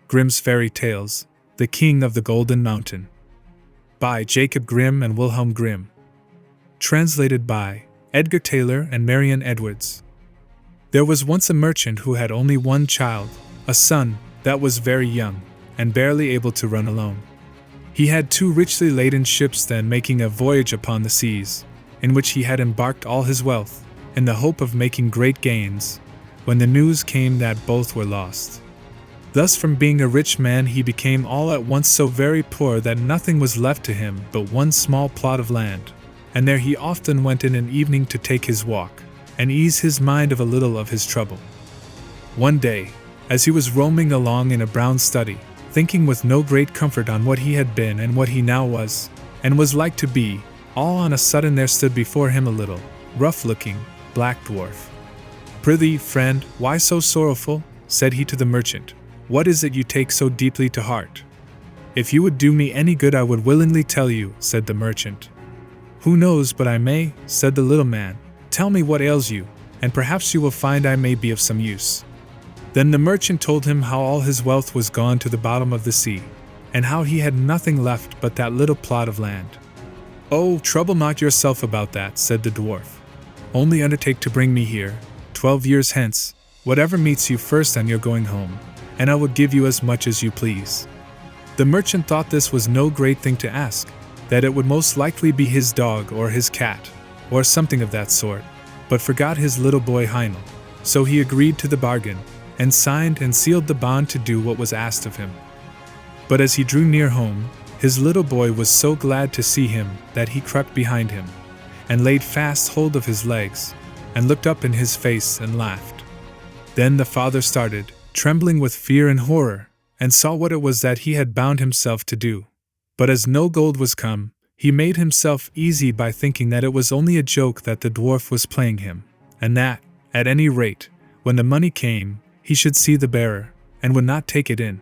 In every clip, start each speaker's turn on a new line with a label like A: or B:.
A: Grimm's Fairy Tales, The King of the Golden Mountain. By Jacob Grimm and Wilhelm Grimm. Translated by Edgar Taylor and Marian Edwards. There was once a merchant who had only one child, a son, that was very young, and barely able to run alone. He had 2 richly laden ships then making a voyage upon the seas, in which he had embarked all his wealth, in the hope of making great gains, when the news came that both were lost. Thus from being a rich man he became all at once so very poor that nothing was left to him but one small plot of land, and there he often went in an evening to take his walk, and ease his mind of a little of his trouble. One day, as he was roaming along in a brown study, thinking with no great comfort on what he had been and what he now was, and was like to be, all on a sudden there stood before him a little, rough-looking, black dwarf. "Prithee, friend, why so sorrowful?" said he to the merchant. "What is it you take so deeply to heart?" "If you would do me any good I would willingly tell you," said the merchant. "Who knows but I may," said the little man. "Tell me what ails you, and perhaps you will find I may be of some use." Then the merchant told him how all his wealth was gone to the bottom of the sea, and how he had nothing left but that little plot of land. "Oh, trouble not yourself about that," said the dwarf. "Only undertake to bring me here, 12 years hence, whatever meets you first on your going home, and I will give you as much as you please." The merchant thought this was no great thing to ask, that it would most likely be his dog or his cat, or something of that sort, but forgot his little boy Heinel, so he agreed to the bargain, and signed and sealed the bond to do what was asked of him. But as he drew near home, his little boy was so glad to see him that he crept behind him, and laid fast hold of his legs, and looked up in his face and laughed. Then the father started, trembling with fear and horror, and saw what it was that he had bound himself to do. But as no gold was come, he made himself easy by thinking that it was only a joke that the dwarf was playing him, and that, at any rate, when the money came, he should see the bearer, and would not take it in.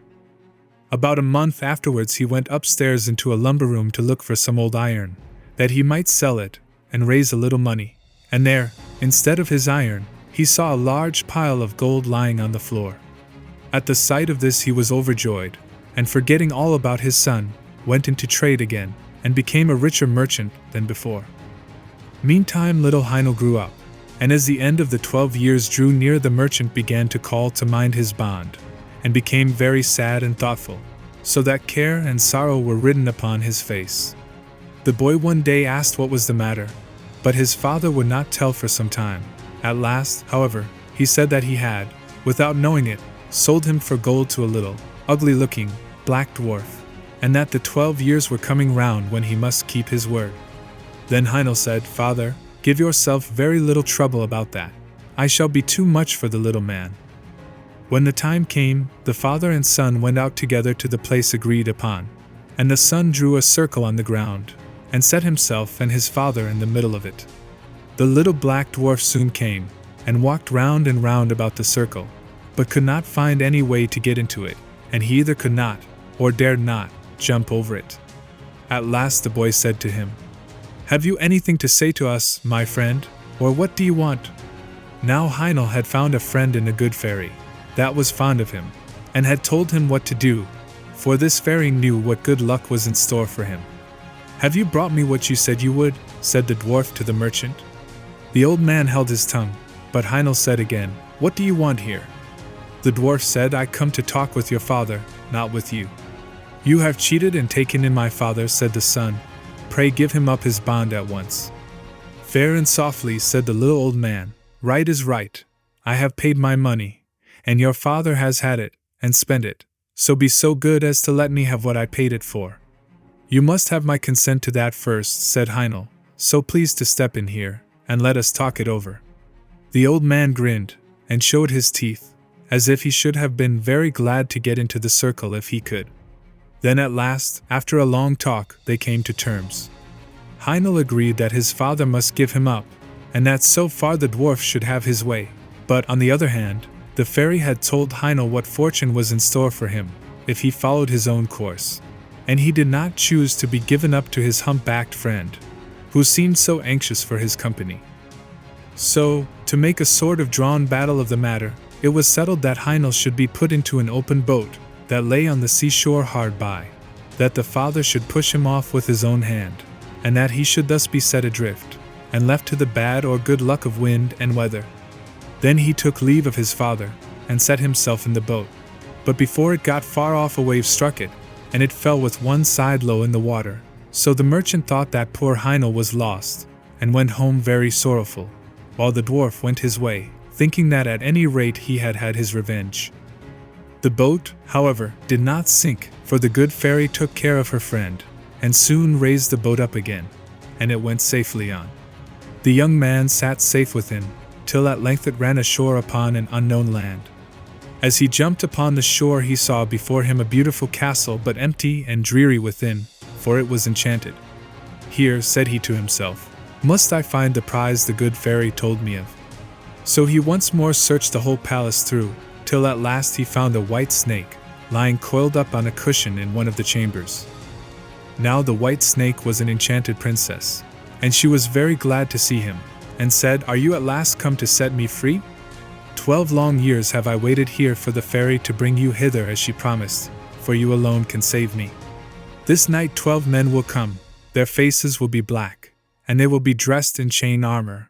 A: About a month afterwards he went upstairs into a lumber room to look for some old iron, that he might sell it, and raise a little money, and there, instead of his iron, he saw a large pile of gold lying on the floor. At the sight of this he was overjoyed, and forgetting all about his son, went into trade again, and became a richer merchant than before. Meantime little Heinel grew up, and as the end of the 12 years drew near the merchant began to call to mind his bond, and became very sad and thoughtful, so that care and sorrow were written upon his face. The boy one day asked what was the matter, but his father would not tell for some time. At last, however, he said that he had, without knowing it, sold him for gold to a little, ugly-looking, black dwarf, and that the 12 years were coming round when he must keep his word. Then Heinel said, "Father, give yourself very little trouble about that. I shall be too much for the little man." When the time came, the father and son went out together to the place agreed upon, and the son drew a circle on the ground, and set himself and his father in the middle of it. The little black dwarf soon came, and walked round and round about the circle, but could not find any way to get into it, and he either could not, or dared not, jump over it. At last the boy said to him, "Have you anything to say to us, my friend, or what do you want?" Now Heinel had found a friend in a good fairy, that was fond of him, and had told him what to do, for this fairy knew what good luck was in store for him. "Have you brought me what you said you would?" said the dwarf to the merchant. The old man held his tongue, but Heinel said again, "What do you want here?" The dwarf said, "I come to talk with your father, not with you." "You have cheated and taken in my father," said the son. "Pray give him up his bond at once." "Fair and softly," said the little old man. "Right is right. I have paid my money, and your father has had it, and spent it, so be so good as to let me have what I paid it for." "You must have my consent to that first," said Heinel, "so please to step in here, and let us talk it over." The old man grinned, and showed his teeth, as if he should have been very glad to get into the circle if he could. Then at last, after a long talk, they came to terms. Heinel agreed that his father must give him up, and that so far the dwarf should have his way, but on the other hand, the fairy had told Heinel what fortune was in store for him, if he followed his own course, and he did not choose to be given up to his hump-backed friend, who seemed so anxious for his company. So, to make a sort of drawn battle of the matter, it was settled that Heinel should be put into an open boat, that lay on the seashore hard by, that the father should push him off with his own hand, and that he should thus be set adrift, and left to the bad or good luck of wind and weather. Then he took leave of his father, and set himself in the boat. But before it got far off, a wave struck it, and it fell with one side low in the water. So the merchant thought that poor Heinel was lost, and went home very sorrowful, while the dwarf went his way, thinking that at any rate he had had his revenge. The boat, however, did not sink, for the good fairy took care of her friend, and soon raised the boat up again, and it went safely on. The young man sat safe within, till at length it ran ashore upon an unknown land. As he jumped upon the shore, he saw before him a beautiful castle, but empty and dreary within, for it was enchanted. Here, said he to himself, must I find the prize the good fairy told me of. So he once more searched the whole palace through, till at last he found a white snake, lying coiled up on a cushion in one of the chambers. Now the white snake was an enchanted princess, and she was very glad to see him, and said, Are you at last come to set me free? 12 long years have I waited here for the fairy to bring you hither as she promised, for you alone can save me. This night 12 men will come, their faces will be black, and they will be dressed in chain armor.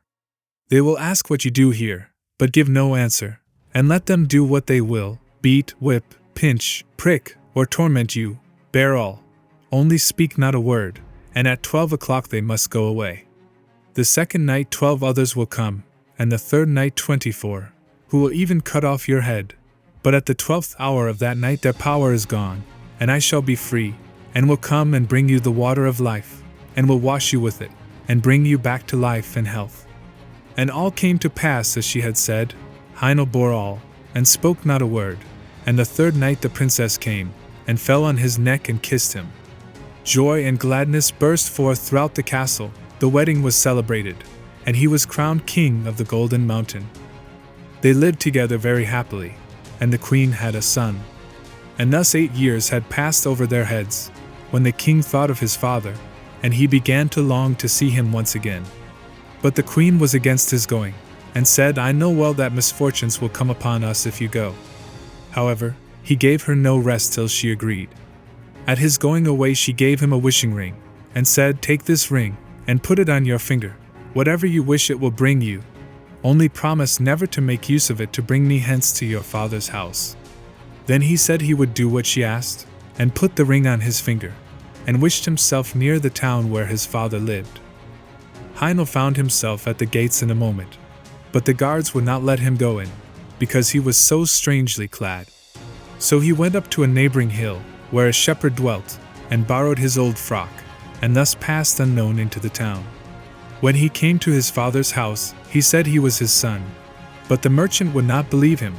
A: They will ask what you do here, but give no answer, and let them do what they will, beat, whip, pinch, prick, or torment you, bear all. Only speak not a word, and at 12 o'clock they must go away. The second night 12 others will come, and the third night 24, who will even cut off your head. But at the 12th hour of that night their power is gone, and I shall be free, and will come and bring you the water of life, and will wash you with it, and bring you back to life and health. And all came to pass as she had said. Heinel bore all, and spoke not a word, and the third night the princess came, and fell on his neck and kissed him. Joy and gladness burst forth throughout the castle, the wedding was celebrated, and he was crowned king of the Golden Mountain. They lived together very happily, and the queen had a son. And thus 8 years had passed over their heads, when the king thought of his father, and he began to long to see him once again. But the queen was against his going, and said, I know well that misfortunes will come upon us if you go. However, he gave her no rest till she agreed. At his going away she gave him a wishing ring, and said, Take this ring, and put it on your finger. Whatever you wish it will bring you. Only promise never to make use of it to bring me hence to your father's house. Then he said he would do what she asked, and put the ring on his finger, and wished himself near the town where his father lived. Heinel found himself at the gates in a moment, but the guards would not let him go in, because he was so strangely clad. So he went up to a neighboring hill, where a shepherd dwelt, and borrowed his old frock, and thus passed unknown into the town. When he came to his father's house, he said he was his son. But the merchant would not believe him,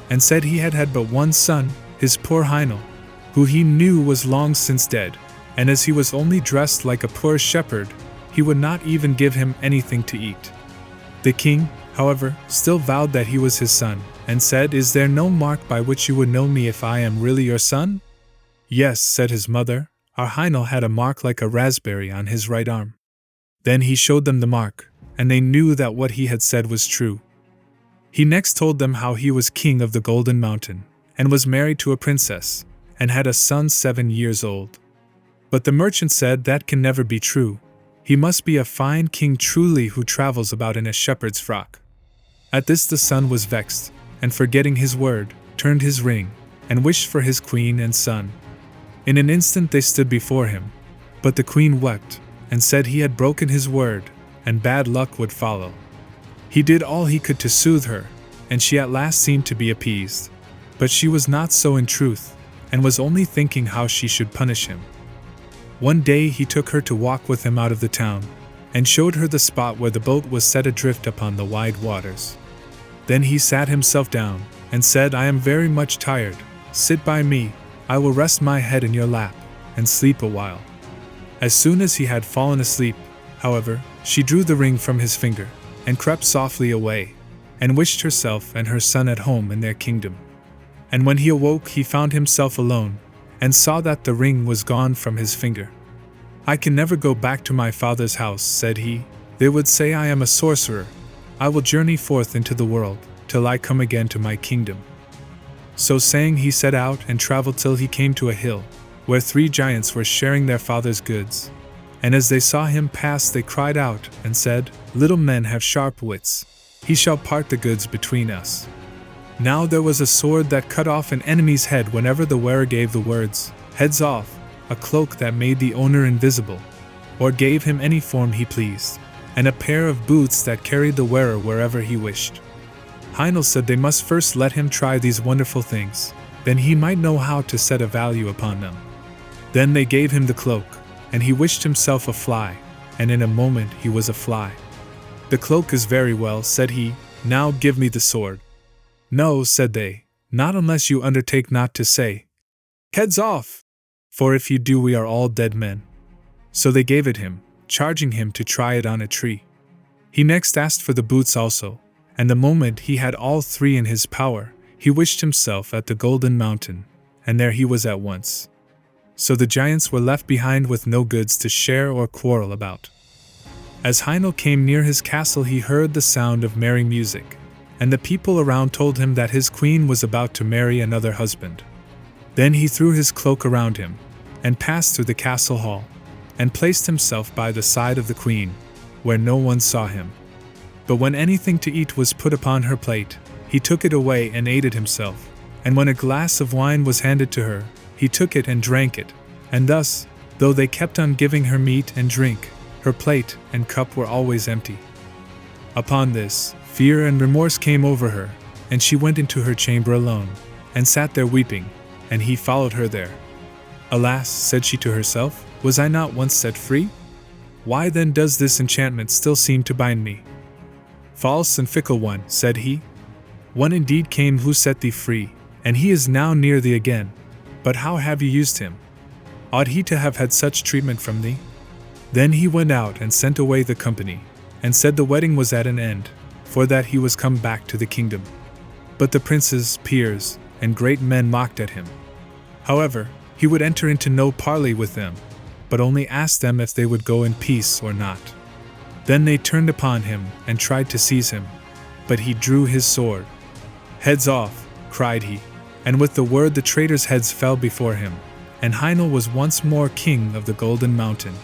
A: and said he had had but one son, his poor Heinel, who he knew was long since dead, and as he was only dressed like a poor shepherd, he would not even give him anything to eat. The king, however, still vowed that he was his son, and said, Is there no mark by which you would know me if I am really your son? Yes, said his mother, our Heinel had a mark like a raspberry on his right arm. Then he showed them the mark, and they knew that what he had said was true. He next told them how he was king of the Golden Mountain, and was married to a princess, and had a son 7 years old. But the merchant said that can never be true. He must be a fine king truly who travels about in a shepherd's frock. At this the son was vexed, and forgetting his word, turned his ring, and wished for his queen and son. In an instant they stood before him, but the queen wept, and said he had broken his word, and bad luck would follow. He did all he could to soothe her, and she at last seemed to be appeased. But she was not so in truth, and was only thinking how she should punish him. One day he took her to walk with him out of the town, and showed her the spot where the boat was set adrift upon the wide waters. Then he sat himself down, and said, I am very much tired, sit by me, I will rest my head in your lap, and sleep a while. As soon as he had fallen asleep, however, she drew the ring from his finger, and crept softly away, and wished herself and her son at home in their kingdom. And when he awoke he found himself alone, and saw that the ring was gone from his finger. I can never go back to my father's house, said he. They would say I am a sorcerer. I will journey forth into the world, till I come again to my kingdom. So saying, he set out and traveled till he came to a hill, where 3 giants were sharing their father's goods. And as they saw him pass, they cried out and said, "Little men have sharp wits. He shall part the goods between us." Now there was a sword that cut off an enemy's head whenever the wearer gave the words, "Heads off," a cloak that made the owner invisible, or gave him any form he pleased, and a pair of boots that carried the wearer wherever he wished. Heinel said they must first let him try these wonderful things, then he might know how to set a value upon them. Then they gave him the cloak, and he wished himself a fly, and in a moment he was a fly. "The cloak is very well," said he, "now give me the sword." "No," said they, "not unless you undertake not to say, 'Heads off!' For if you do, we are all dead men." So they gave it him, charging him to try it on a tree. He next asked for the boots also, and the moment he had all 3 in his power, he wished himself at the Golden Mountain, and there he was at once. So the giants were left behind with no goods to share or quarrel about. As Heinel came near his castle, he heard the sound of merry music, and the people around told him that his queen was about to marry another husband. Then he threw his cloak around him, and passed through the castle hall, and placed himself by the side of the queen, where no one saw him. But when anything to eat was put upon her plate, he took it away and ate it himself, and when a glass of wine was handed to her, he took it and drank it, and thus, though they kept on giving her meat and drink, her plate and cup were always empty. Upon this, fear and remorse came over her, and she went into her chamber alone, and sat there weeping, and he followed her there. "Alas," said she to herself, "was I not once set free? Why then does this enchantment still seem to bind me?" "False and fickle one," said he. "One indeed came who set thee free, and he is now near thee again. But how have you used him? Ought he to have had such treatment from thee?" Then he went out and sent away the company, and said the wedding was at an end, for that he was come back to the kingdom. But the princes, peers, and great men mocked at him. However, he would enter into no parley with them, but only asked them if they would go in peace or not. Then they turned upon him and tried to seize him, but he drew his sword. "Heads off!" cried he, and with the word the traitors' heads fell before him, and Heinel was once more king of the Golden Mountain.